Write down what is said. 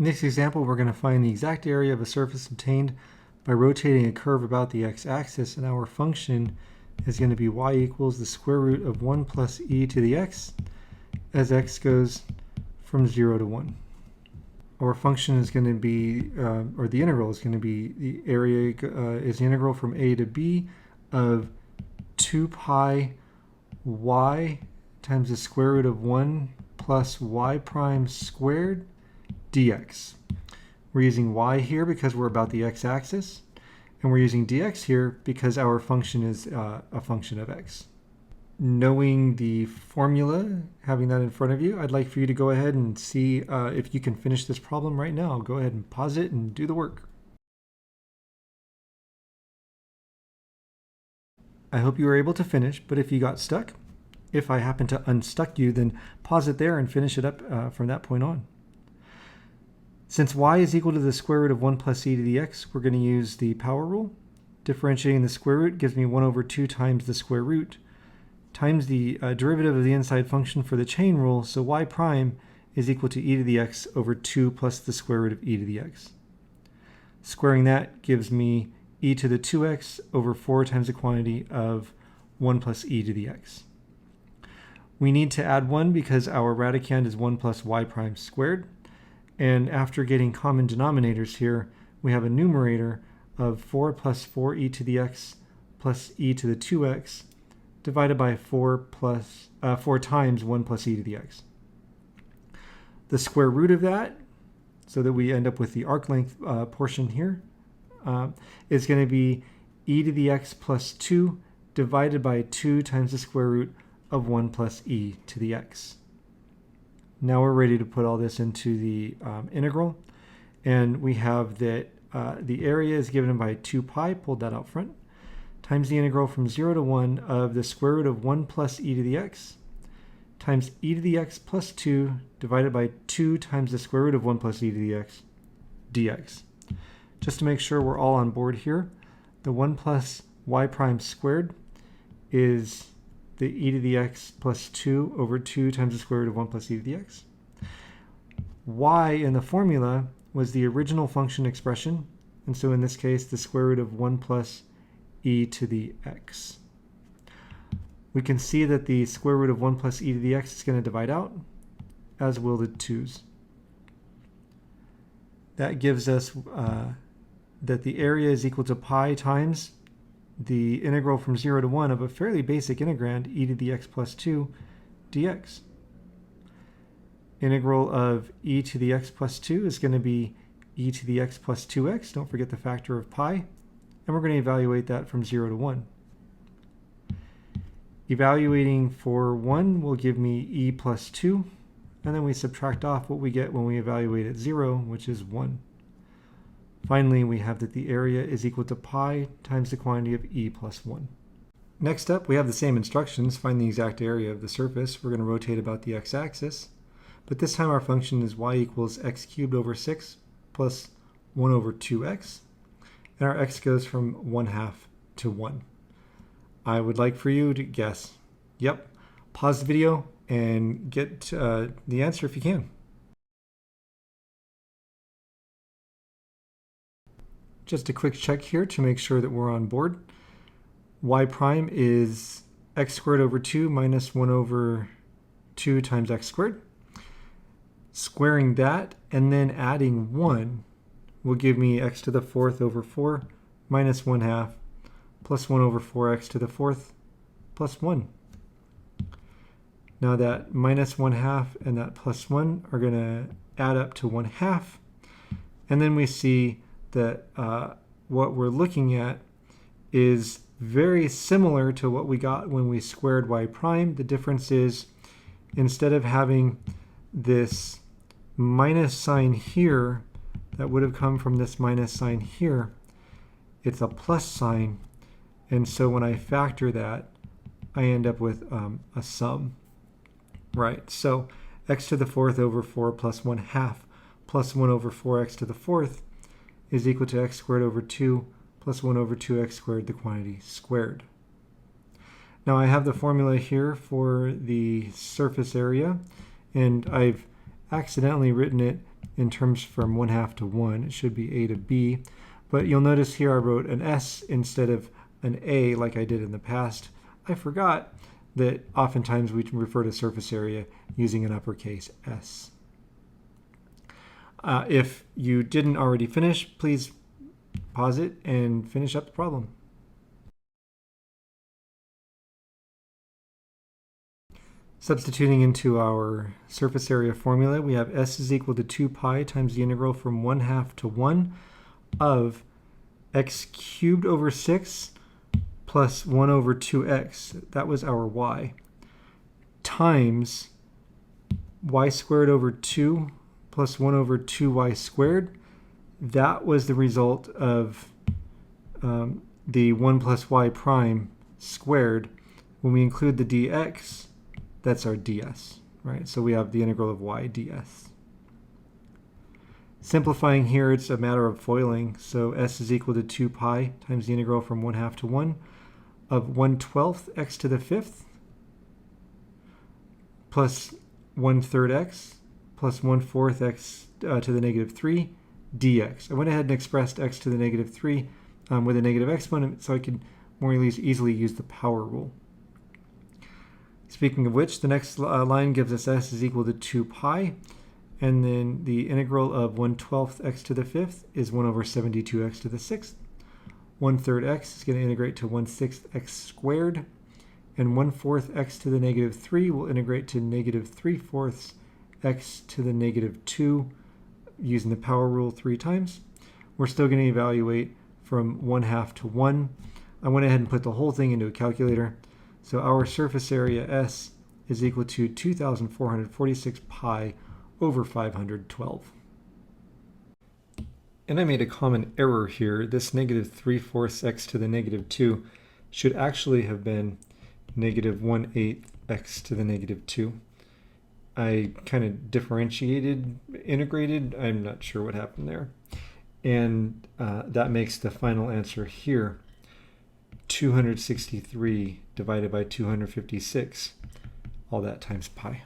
In this example, we're going to find the exact area of a surface obtained by rotating a curve about the x-axis, and our function is going to be y equals the square root of 1 plus e to the x as x goes from 0 to 1. Our function is going to be, or the integral is going to be, the area is the integral from a to b of 2 pi y times the square root of 1 plus y prime squared dx. We're using y here because we're about the x-axis, and we're using dx here because our function is a function of x. Knowing the formula, having that in front of you, I'd like for you to go ahead and see if you can finish this problem right now. Go ahead and pause it and do the work. I hope you were able to finish, but if you got stuck, if I happen to unstuck you, then pause it there and finish it up from that point on. Since y is equal to the square root of 1 plus e to the x, we're going to use the power rule. Differentiating the square root gives me 1 over 2 times the square root times the derivative of the inside function for the chain rule, so y prime is equal to e to the x over 2 plus the square root of e to the x. Squaring that gives me e to the 2x over 4 times the quantity of 1 plus e to the x. We need to add 1 because our radicand is 1 plus y prime squared. And after getting common denominators here, we have a numerator of 4 plus 4e to the x plus e to the 2x divided by 4 times 1 plus e to the x. The square root of that, so that we end up with the arc length portion here, is going to be e to the x plus 2 divided by 2 times the square root of 1 plus e to the x. Now we're ready to put all this into the integral, and we have that the area is given by 2 pi, pulled that out front, times the integral from 0 to 1 of the square root of 1 plus e to the x times e to the x plus 2 divided by 2 times the square root of 1 plus e to the x dx. Just to make sure we're all on board here, the 1 plus y prime squared is the e to the x plus 2 over 2 times the square root of 1 plus e to the x. Y in the formula was the original function expression, and so in this case the square root of 1 plus e to the x. We can see that the square root of 1 plus e to the x is going to divide out, as will the 2's. That gives us that the area is equal to pi times the integral from 0 to 1 of a fairly basic integrand, e to the x plus 2 dx. Integral of e to the x plus 2 is going to be e to the x plus 2x. Don't forget the factor of pi. And we're going to evaluate that from 0 to 1. Evaluating for 1 will give me e plus 2. And then we subtract off what we get when we evaluate at 0, which is 1. Finally, we have that the area is equal to pi times the quantity of e plus 1. Next up, we have the same instructions. Find the exact area of the surface. We're going to rotate about the x-axis. But this time our function is y equals x cubed over 6 plus 1 over 2x. And our x goes from 1/2 to 1. I would like for you to guess. Yep. Pause the video and get the answer if you can. Just a quick check here to make sure that we're on board. Y prime is x squared over 2 minus 1 over 2 times x squared. Squaring that and then adding 1 will give me x to the 4th over 4 minus 1/2 plus 1 over 4x to the 4th plus 1. Now that minus 1/2 and that plus 1 are going to add up to 1/2. And then we see that what we're looking at is very similar to what we got when we squared y prime. The difference is instead of having this minus sign here that would have come from this minus sign here, it's a plus sign. And so when I factor that, I end up with a sum. Right, so x to the 4th over 4 plus 1/2 plus 1 over 4x to the 4th is equal to x squared over 2 plus 1 over 2x squared, the quantity squared. Now I have the formula here for the surface area, and I've accidentally written it in terms from 1/2 to 1. It should be a to b. But you'll notice here I wrote an s instead of an a like I did in the past. I forgot that oftentimes we refer to surface area using an uppercase S. If you didn't already finish, please pause it and finish up the problem. Substituting into our surface area formula, we have S is equal to 2 pi times the integral from 1/2 to 1 of x cubed over 6 plus 1 over 2x, that was our y, times y squared over 2 plus 1 over 2y squared. That was the result of the 1 plus y prime squared. When we include the dx, that's our ds, right? So we have the integral of y ds. Simplifying here, it's a matter of FOILing. So s is equal to 2 pi times the integral from 1/2 to 1 of 1/12 x to the 5th plus 1/3 x plus 1/4 x to the negative 3 dx. I went ahead and expressed x to the negative 3 with a negative exponent so I could more easily use the power rule. Speaking of which, the next line gives us s is equal to 2 pi, and then the integral of 1/12 x to the 5th is 1 over 72 x to the 6th. 1/3 x is going to integrate to 1/6 x squared, and 1/4 x to the negative 3 will integrate to negative 3/4 x to the negative 2 using the power rule 3 times. We're still going to evaluate from 1/2 to 1. I went ahead and put the whole thing into a calculator. So our surface area S is equal to 2,446 pi over 512. And I made a common error here. This negative 3/4 x to the negative 2 should actually have been negative 1/8 x to the negative 2. I kind of integrated. I'm not sure what happened there. And that makes the final answer here 263 divided by 256, all that times pi.